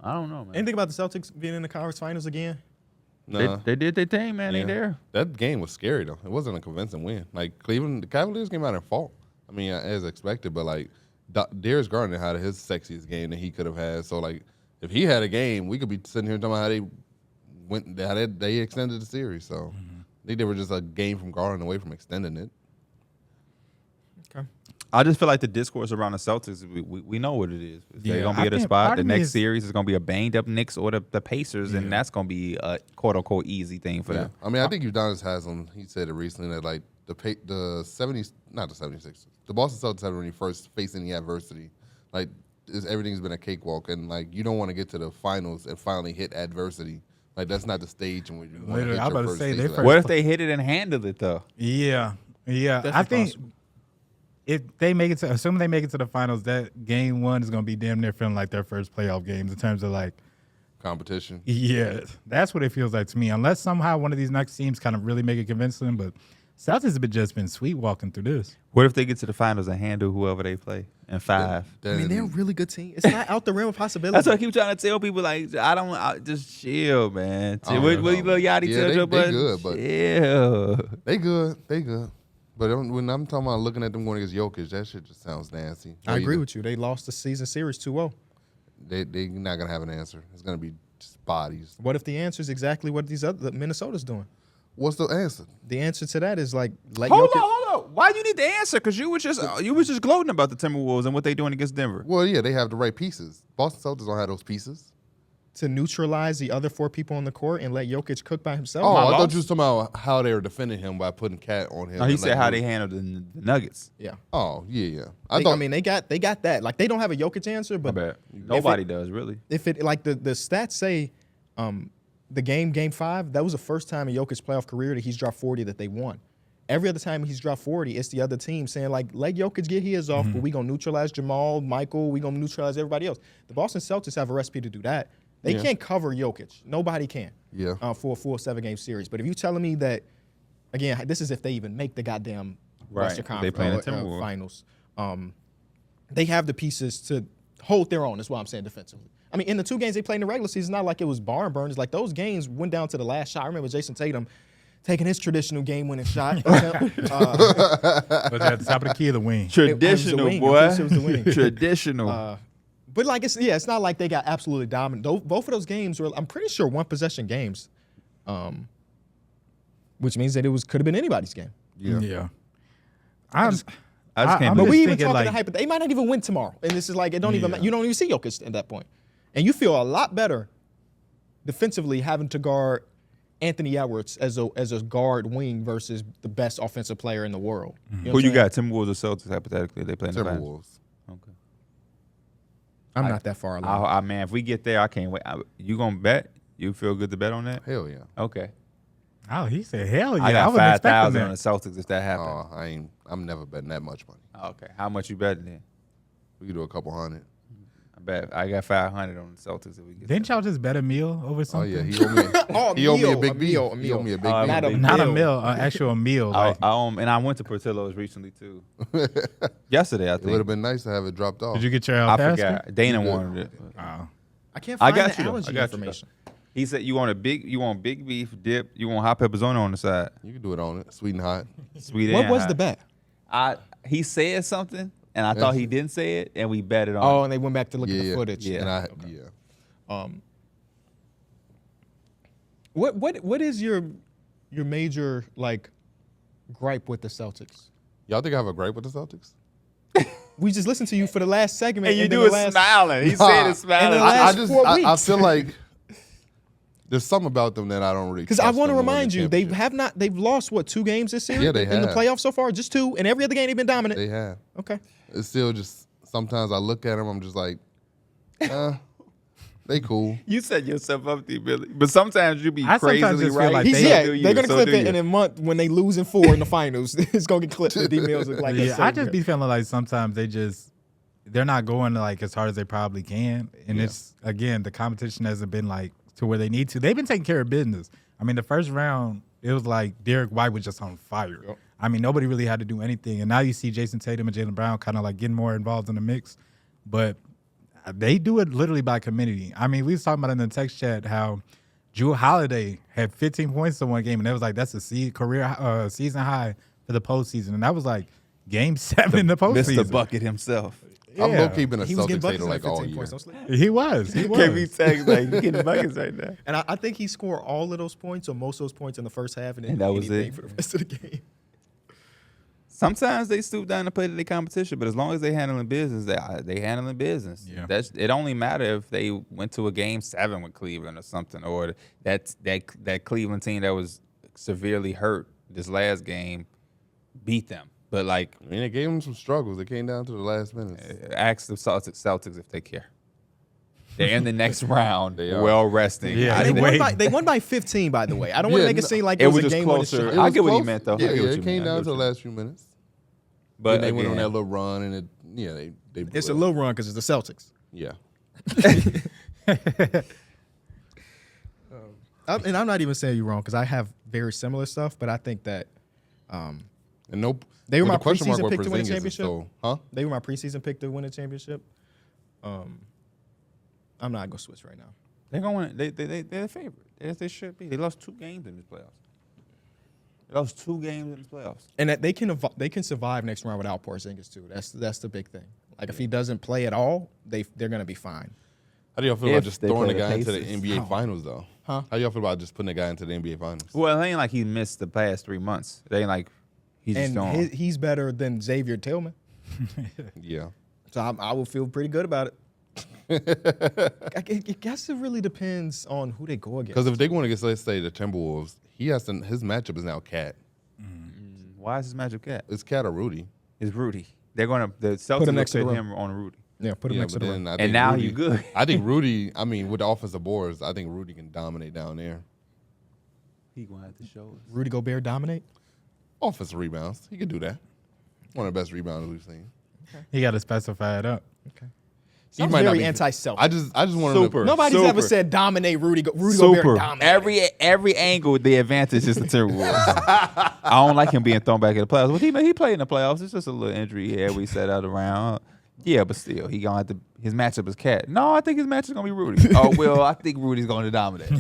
I don't know, man. Anything about the Celtics being in the conference finals again? No, They did their thing, man. Yeah. They there. That game was scary though. It wasn't a convincing win. Like Cleveland, the Cavaliers came out in fault. I mean, as expected, but like Darius Garland had his sexiest game that he could have had. So like, if he had a game, we could be sitting here talking about how they went, how they extended the series. So I think they were just a game from Garland away from extending it. Okay. I just feel like the discourse around the Celtics, we know what it is. If they're going to be I at a think spot. part The of me next is- series is going to be a banged-up Knicks or the Pacers, and that's going to be a quote-unquote easy thing for them. I mean, I think Udonis has them. He said it recently that like the 70s, not the 76ers, the Boston Celtics had when you first face any adversity, like everything's been a cakewalk, and like you don't want to get to the finals and finally hit adversity. Like that's not the stage in which you want to Literally, hit I'm your about to first say, taste they of that. first- What if they hit it and handle it, though? Yeah. Definitely I think possible. if they make it to, assuming they make it to the finals, that game one is going to be damn near feeling like their first playoff games in terms of like, Competition. yeah, that's what it feels like to me. Unless somehow one of these next teams kind of really make it convincing, but Celtics have just been sweet walking through this. What if they get to the finals and handle whoever they play in 5? I mean, they're a really good team. It's not out the realm of possibility. That's what I keep trying to tell people. Like, just chill, man. I don't What know. little Yachty Yeah, tell they your buddy? good, but- Chill. They good. But when I'm talking about looking at them going against Jokic, that shit just sounds nasty. I agree with you. They lost the season series 2-0. They're not gonna have an answer. It's gonna be just bodies. What if the answer is exactly what these other Minnesota's doing? What's the answer? The answer to that is like let Hold Jokic. on. Why you need the answer? Because you was just gloating about the Timberwolves and what they doing against Denver. Well, yeah, they have the right pieces. Boston Celtics don't have those pieces. to neutralize the other 4 people on the court and let Jokic cook by himself. Oh, I loss? thought you was talking about how they were defending him by putting Cat on him. No, he and said letting how him- they handled the Nuggets. Yeah. Oh, yeah. I mean, they got that. Like, they don't have a Jokic answer, I but bet. Nobody does, really. if it like the stats say, the game 5, that was the first time in Jokic's playoff career that he's dropped 40 that they won. Every other time he's dropped 40, it's the other team saying, like, let Jokic get his off, but we going to neutralize Jamal, Michael, we going to neutralize everybody else. The Boston Celtics have a recipe to do that. They can't cover Jokic. Nobody can for a full 7-game series. But if you're telling me that, again, this is if they even make the goddamn Western They Conference playing the Timberwolves. finals. They have the pieces to hold their own, is what I'm saying, defensively. I mean, in the 2 games they played in the regular season, it's not like it was barn burners. Like, those games went down to the last shot. I remember Jayson Tatum taking his traditional game-winning shot. But at the top of the key of the wing. Traditional, wing. boy. Of course it was the wing. Traditional. But like it's not like they got absolutely dominant. Both of those games were, I'm pretty sure, 1-possession games, which means that could have been anybody's game. Yeah. I just can't I'm But believe we just even thinking, talking like- the hype. They might not even win tomorrow, and this is like it don't even. Yeah. You don't even see Jokic at that point, and you feel a lot better defensively having to guard Anthony Edwards as a guard wing versus the best offensive player in the world. You know Who what you I'm got? Timberwolves or Celtics? Hypothetically, they play in the finals. Timberwolves. Okay. I'm not that far along. Man, if we get there, I can't wait. You gonna bet? You feel good to bet on that? Hell yeah. Okay. Oh, he said, hell yeah. I got wasn't expecting 5,000 on the that. Celtics if that happens. I'm never betting that much money. Okay. How much you betting then? We could do a couple hundred. I bet I got 500 on the Celtics if we get Didn't y'all just bet a meal over Oh something? yeah, he owed me a big B. He owed me a big B. Not a Not a meal. meal, an actual meal. Like, and I went to Portillo's recently too. Yesterday, I It would have think. been nice to have it dropped off. did you get your I El Pastor? forgot. Dana wanted it. Oh. I can't I find got the you, though. allergy I got you, though. information. He said you want big beef dip. You want hot pepperzoni on the side. You can do it on it, sweet and hot. Sweet. What and was hot. the bet? He said something, and I thought he didn't say it, and we betted on. Oh, it. and they went back to look at the Yeah, footage. Yeah. And What is your major like gripe with the Celtics? y'all think I have a gripe with the Celtics? We just listened to you for the last segment. And you then do the it last, smiling. He said it smiling. And the I last just 4 I weeks. feel like there's something about them that I don't really. Because I want to trust them winning remind the you, championship. they've lost what 2 games this series Yeah, they in the have. playoffs so far, just 2, and every other game they've been dominant. They have. Okay. It's still just sometimes I look at them, I'm just like, they cool. You set yourself up, D. Billy. But sometimes you be I sometimes crazily just feel right. like He's, they- yeah, So do you. they're gonna So clip do it you. in a month when they lose in 4 in the finals. It's gonna get clipped. The D-Mills look like Yeah, I just be feeling like sometimes they're not going like as hard as they probably can, and it's again the competition hasn't been like to where they need to. They've been taking care of business. I mean, the first round it was like Derrick White was just on fire. Yep. I mean, nobody really had to do anything, and now you see Jayson Tatum and Jaylen Brown kind of like getting more involved in the mix. But they do it literally by committee. I mean, we was talking about in the text chat how Jrue Holiday had 15 points in one game, and it was like that's a career season high for the postseason, and that was like Game 7 in the postseason. Mr. Bucket himself. I'm low key been a He was getting Celtics buckets hater like like all 15 year. points. Don't sleep. He was. Can't be tagged like you getting buckets right now. And I think he scored all of those points or most of those points in the first half, and then And that was anything it. for the rest of the game. Sometimes they stoop down to play to their competition, but as long as they handling business, they handling business. Yeah. It only matter if they went to a Game 7 with Cleveland or something, or that Cleveland team that was severely hurt this last game beat them. But like, I mean, it gave them some struggles. It came down to the last minutes. ask the Celtics if they care. They're in the next round, They are. well resting. Yeah, They won by 15, by the way. I don't want to Yeah, make it no, seem like it it was was a just game winning closer. shot. I was get what he close. meant, though. I Yeah, get what it you came meant. I down get to the what you last few minutes. But They went on again, that little run, and they blew It's a it. little run because it's the Celtics. Yeah. And I'm not even saying you're wrong because I have very similar stuff, but I think that And nope. They were with my the question mark preseason where pick to win a Porzingis is championship. still- huh? they were my preseason pick to win a championship. I'm not gonna switch right now. they're going. They're the favorite. They should be. They lost 2 games in this playoffs. They lost 2 games in this playoffs. And that they can survive next round without Porzingis too. That's the big thing. Like if he doesn't play at all, they're gonna be fine. How do y'all feel If about just they throwing play the the guy into the Pacers. NBA Finals, though? Huh? How do y'all feel about just putting the guy into the NBA Finals? Well, it ain't like he missed the past 3 months. It ain't like he's just And gone. he's better than Xavier Tillman, Yeah. so I would feel pretty good about it. I guess it really depends on who they go against. Because if they go against, let's say, the Timberwolves, his matchup is now Cat. Why is this matchup cat? It's Cat or Rudy. It's Rudy. The Celtics him will next to put the rim. him on Rudy. Yeah, put him next to the rim. I And think now Rudy, you good. I think Rudy, with the offensive boards, I think Rudy can dominate down there. He gonna have to show us. Rudy Gobert dominate. Offensive rebounds, he could do that. One of the best rebounders we've seen. He got to specify it up. Okay. He Sounds might not very be- anti-self. I just wanted Super. Nobody's Super. ever said dominate Rudy Gobert dominate. Every angle, the advantage is the Timberwolves. I don't like him being thrown back in the playoffs. But he played in the playoffs. It's just a little injury here. We set out around. Yeah, but still, he gonna have to. His matchup is Cat. No, I think his matchup is gonna be Rudy. Oh well, I think Rudy's gonna dominate.